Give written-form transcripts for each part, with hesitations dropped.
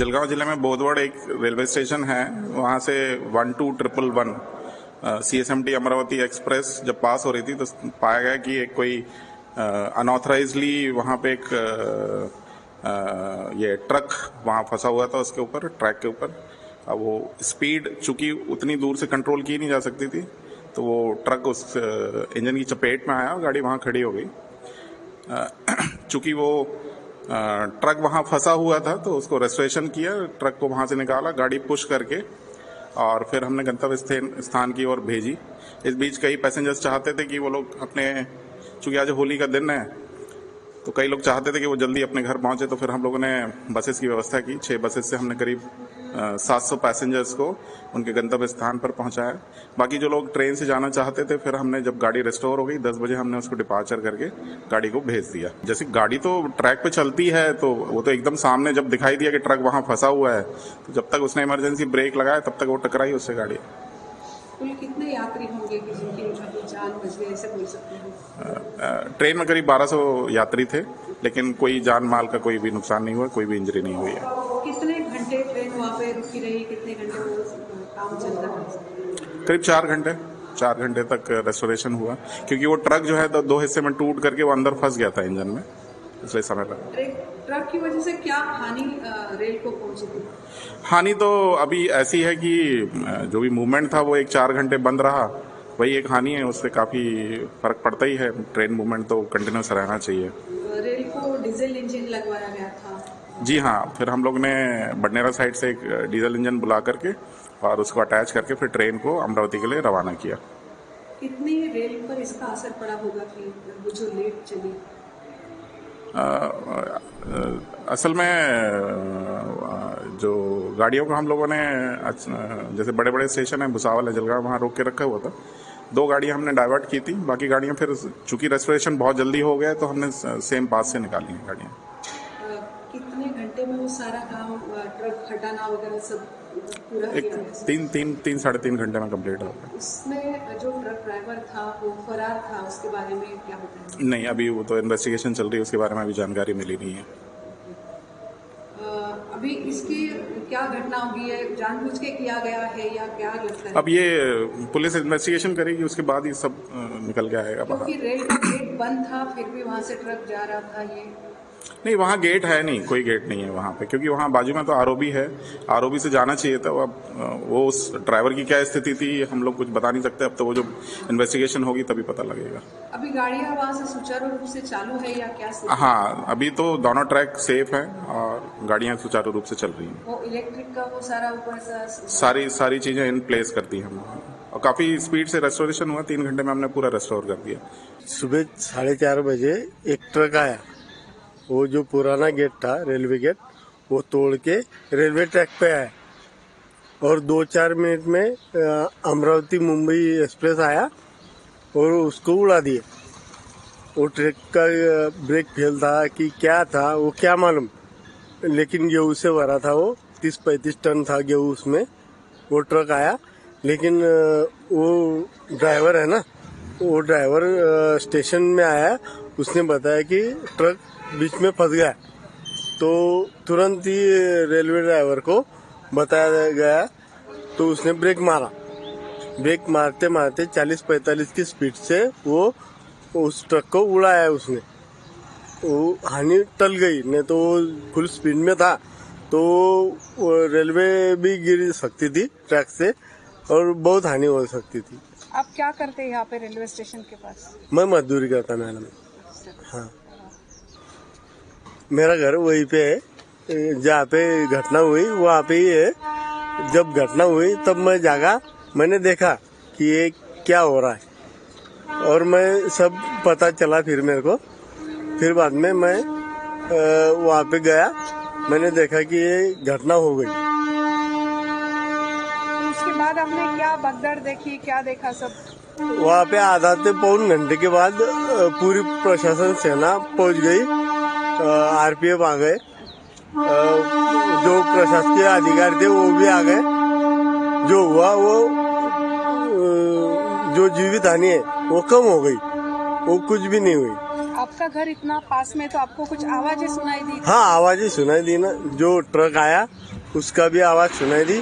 जलगांव जिले में बोधवड़ एक रेलवे स्टेशन है, वहाँ से 12111 CSMT अमरावती एक्सप्रेस जब पास हो रही थी तो पाया गया कि एक कोई अनऑथराइजली वहाँ पे एक ये ट्रक वहाँ फंसा हुआ था उसके ऊपर, ट्रैक के ऊपर। अब वो स्पीड चूंकि उतनी दूर से कंट्रोल की नहीं जा सकती थी, तो वो ट्रक उस इंजन की चपेट में आया और गाड़ी वहाँ खड़ी हो गई। चूंकि वो ट्रक वहाँ फंसा हुआ था तो उसको रेस्टोरेशन किया, ट्रक को वहाँ से निकाला, गाड़ी पुश करके और फिर हमने गंतव्य स्थान की ओर भेजी। इस बीच कई पैसेंजर्स चाहते थे कि वो लोग अपने, चूंकि आज होली का दिन है तो कई लोग चाहते थे कि वो जल्दी अपने घर पहुंचे, तो फिर हम लोगों ने बसेस की व्यवस्था की। 6 बसेस से हमने करीब 700 पैसेंजर्स को उनके गंतव्य स्थान पर पहुंचाया। बाकी जो लोग ट्रेन से जाना चाहते थे, फिर हमने जब गाड़ी रिस्टोर हो गई 10 बजे हमने उसको डिपार्चर करके गाड़ी को भेज दिया। जैसे गाड़ी तो ट्रैक पे चलती है तो वो तो एकदम सामने जब दिखाई दिया कि ट्रक वहां फंसा हुआ है तो जब तक उसने इमरजेंसी ब्रेक लगाया तब तक वो टकराई उससे गाड़ी। कुल कितने यात्री होंगे कि जिनकी जान बच गई, ऐसे बोल सकते हैं? ट्रेन में करीब 1200 यात्री थे, लेकिन कोई जान माल का कोई भी नुकसान नहीं हुआ, कोई भी इंजरी नहीं हुई है। कितने घंटे ट्रेन वहाँ पे रुकी रही, कितने घंटे वो काम चल रहा है? करीब 4 घंटे तक रेस्टोरेशन हुआ, क्योंकि वो ट्रक जो है 2 हिस्से में टूट करके वो अंदर फंस गया था इंजन में, इसलिए समय लगा। ट्रक की वजह से क्या हानि रेल को पहुंची थी? हानि तो अभी ऐसी है कि जो भी मूवमेंट था वो 4 घंटे बंद रहा, वही एक हानि है, उससे काफी फर्क पड़ता ही है। ट्रेन मूवमेंट तो कंटिन्यूस रहना चाहिए। रेल को डीजल इंजन लगवाया गया था? जी हाँ, फिर हम लोग ने बडनेरा साइड से एक डीजल इंजन बुला करके और उसको अटैच करके फिर ट्रेन को अमरावती के लिए रवाना किया। कितनी रेल पर इसका असर पड़ा होगा कि वो जो लेट चली? असल में जो गाड़ियों को हम लोगों ने, जैसे बड़े बड़े स्टेशन है भुसावल है, जलगांव, वहाँ रोक के रखा हुआ था। 2 गाड़ियां हमने डाइवर्ट की थी, बाकी गाड़ियां फिर चूंकि रेस्टोरेशन बहुत जल्दी हो गया तो हमने सेम पास से निकाली हैं गाड़ियां। कितने घंटे में वो सारा काम, ट्रक हटाना वगैरह सब पूरा किया? 3-3.5 घंटे में कंप्लीट हो गया। उसमें जो ट्रक ड्राइवर था वो फरार था, उसके बारे में क्या बताएं? नहीं, अभी वो तो इन्वेस्टिगेशन चल रही है, उसके बारे में अभी जानकारी मिली नहीं है। अभी इसकी क्या घटना होगी, है जानबूझ के किया गया है या क्या लगता है? अब ये पुलिस इन्वेस्टिगेशन करेगी, उसके बाद ही सब निकल के आएगा बाहर। क्योंकि रेल का गेट बंद था, फिर भी वहाँ से ट्रक जा रहा था। ये नहीं, वहाँ गेट है नहीं, कोई गेट नहीं है वहाँ पे, क्योंकि वहाँ बाजू में तो आरओबी है, आरओबी से जाना चाहिए था। अब वो उस ड्राइवर की क्या स्थिति थी हम लोग कुछ बता नहीं सकते, अब तो वो जो इन्वेस्टिगेशन होगी तभी पता लगेगा। अभी गाड़ियाँ वहाँ से सुचारू रूप से चालू है या क्या? हाँ, अभी तो दोनों ट्रैक सेफ है और गाड़ियाँ सुचारू रूप से चल रही हैं। वो इलेक्ट्रिक का वो सारा ऊपर सारी चीजें इन प्लेस कर दी हम, और काफी स्पीड से रेस्टोरेशन हुआ। 3 घंटे में हमने पूरा रेस्टोर कर दिया। सुबह 4:30 बजे एक ट्रक आया, वो जो पुराना गेट था रेलवे गेट वो तोड़ के रेलवे ट्रैक पे आया और 2-4 मिनट में अमरावती मुंबई एक्सप्रेस आया और उसको उड़ा दिया। वो ट्रक का ब्रेक फेल था कि क्या था वो क्या मालूम, लेकिन गेहूं से भरा था, वो 30-35 टन था गेहूं उसमें। वो ट्रक आया, लेकिन वो ड्राइवर है ना, वो ड्राइवर स्टेशन में आया, उसने बताया कि ट्रक बीच में फंस गया। तो तुरंत ही रेलवे ड्राइवर को बताया गया, तो उसने ब्रेक मारा। ब्रेक मारते मारते 40-45 की स्पीड से वो उस ट्रक को उड़ाया उसने। वो हानि टल गई, नहीं तो वो फुल स्पीड में था तो रेलवे भी गिर सकती थी ट्रैक से और बहुत हानि हो सकती थी। आप क्या करते हैं यहाँ पे रेलवे स्टेशन के पास? मैं मजदूरी करता मैडम। हाँ, मेरा घर वहीं पे है जहाँ पे घटना हुई, वहाँ पे ही है। जब घटना हुई तब मैं जागा, मैंने देखा कि ये क्या हो रहा है और मैं सब पता चला फिर मेरे को। फिर बाद में मैं वहाँ पे गया, मैंने देखा कि ये घटना हो गई। उसके बाद आपने क्या भगदड़ देखी, क्या देखा? सब वहाँ पे आधा से पौन घंटे के बाद पूरी प्रशासन सेना पहुँच गई, आरपीएफ आ गए, जो प्रशासकीय अधिकारी थे वो भी आ गए। जो हुआ वो जो जीवित हानि है वो कम हो गई, वो कुछ भी नहीं हुई। आपका घर इतना पास में तो आपको कुछ आवाजें सुनाई दी? हाँ, आवाज़ ही सुनाई दी ना। जो ट्रक आया उसका भी आवाज़ सुनाई दी,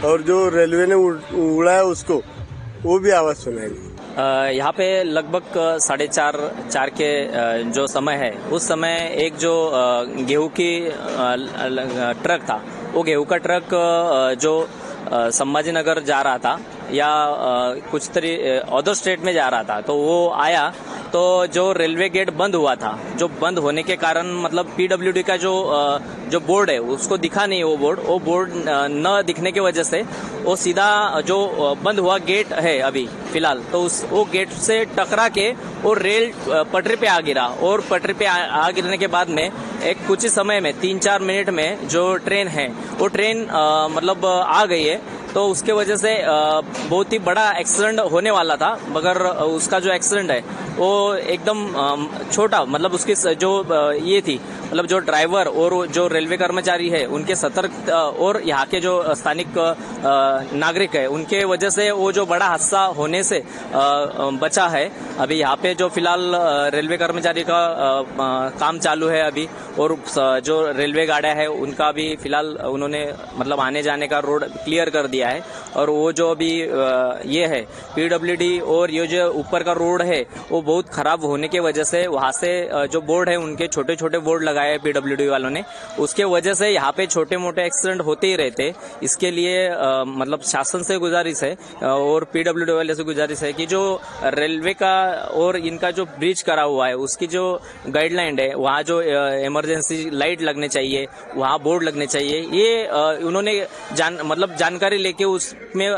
और जो रेलवे ने उड़ाया उसको, वो भी आवाज़ सुनाई दी। यहाँ पे लगभग 4:30 के जो समय है, उस समय एक जो गेहूं की ट्रक था, वो गेहूं का ट्रक जो संभाजी नगर जा रहा था या कुछ अदर स्टेट में जा रहा था, तो वो आया तो जो रेलवे गेट बंद हुआ था, जो बंद होने के कारण मतलब पीडब्ल्यूडी का जो बोर्ड है उसको दिखा नहीं, वो बोर्ड न दिखने की वजह से वो सीधा जो बंद हुआ गेट है अभी फिलहाल, तो वो गेट से टकरा के वो रेल पटरी पे आ गिरा, और पटरी पे आ गिरने के बाद में एक कुछ ही समय में 3-4 मिनट में जो ट्रेन है वो ट्रेन मतलब आ गई है। तो उसके वजह से बहुत ही बड़ा एक्सीडेंट होने वाला था, मगर उसका जो एक्सीडेंट है वो एकदम छोटा, मतलब उसकी जो ये थी, मतलब जो ड्राइवर और जो रेलवे कर्मचारी है उनके सतर्क और यहाँ के जो स्थानिक नागरिक है उनके वजह से वो जो बड़ा हादसा होने से बचा है। अभी यहाँ पे जो फिलहाल रेलवे कर्मचारी का काम चालू है अभी, और जो रेलवे गाड़ियां है उनका भी फिलहाल उन्होंने मतलब आने जाने का रोड क्लियर कर दिया है। और वो जो अभी ये है पीडब्ल्यूडी और ये जो ऊपर का रोड है वो बहुत खराब होने की वजह से वहां से जो बोर्ड है उनके छोटे छोटे बोर्ड लगाए पीडब्ल्यूडी वालों ने, उसके वजह से यहाँ पे छोटे मोटे एक्सीडेंट होते ही रहते। इसके लिए मतलब शासन से गुजारिश है और पीडब्ल्यूडी वाले से गुजारिश है कि जो रेलवे का और इनका जो ब्रिज करा हुआ है उसकी जो गाइडलाइन है, वहाँ जो इमरजेंसी लाइट लगने चाहिए, वहाँ बोर्ड लगने चाहिए, ये उन्होंने मतलब जानकारी लेके उसमें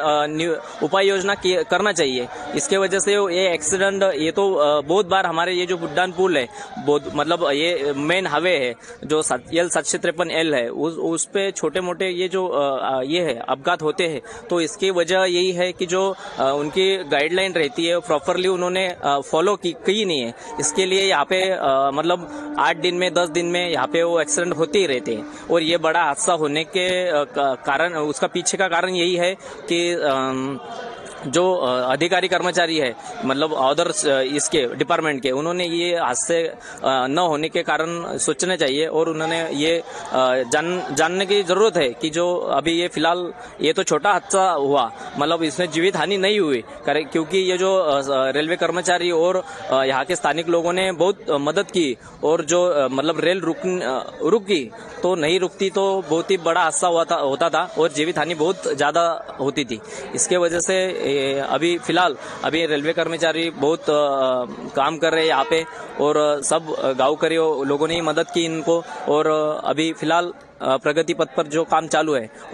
उपाय योजना करना चाहिए। इसके वजह से ये एक्सीडेंट, ये तो बहुत बार हमारे ये जो बुड्डान पुल है, मतलब ये मेन हाईवे है जो L753L है, उस पे छोटे मोटे ये जो ये है अपघात होते हैं। तो इसकी वजह यही है कि जो उनकी गाइडलाइन रहती है प्रॉपरली उन्होंने फॉलो की नहीं है। इसके लिए यहाँ पे मतलब 8 दिन में 10 दिन में यहाँ पे वो एक्सीडेंट होते ही रहते हैं। और ये बड़ा हादसा होने के कारण, उसका पीछे का कारण यही है कि जो अधिकारी कर्मचारी है मतलब अदर इसके डिपार्टमेंट के, उन्होंने ये हादसे न होने के कारण सोचना चाहिए और उन्होंने ये जानने की जरूरत है कि जो अभी ये फिलहाल ये तो छोटा हादसा हुआ, मतलब इसमें जीवित हानि नहीं हुई, क्योंकि ये जो रेलवे कर्मचारी और यहाँ के स्थानिक लोगों ने बहुत मदद की, और जो मतलब रेल रुक गई, तो नहीं रुकती तो बहुत ही बड़ा हादसा होता था और जीवित हानि बहुत ज्यादा होती थी। इसके वजह से अभी फिलहाल अभी रेलवे कर्मचारी बहुत काम कर रहे हैं यहाँ पे, और सब गांवकरी लोगों ने ही मदद की इनको, और अभी फिलहाल प्रगति पथ पर जो काम चालू है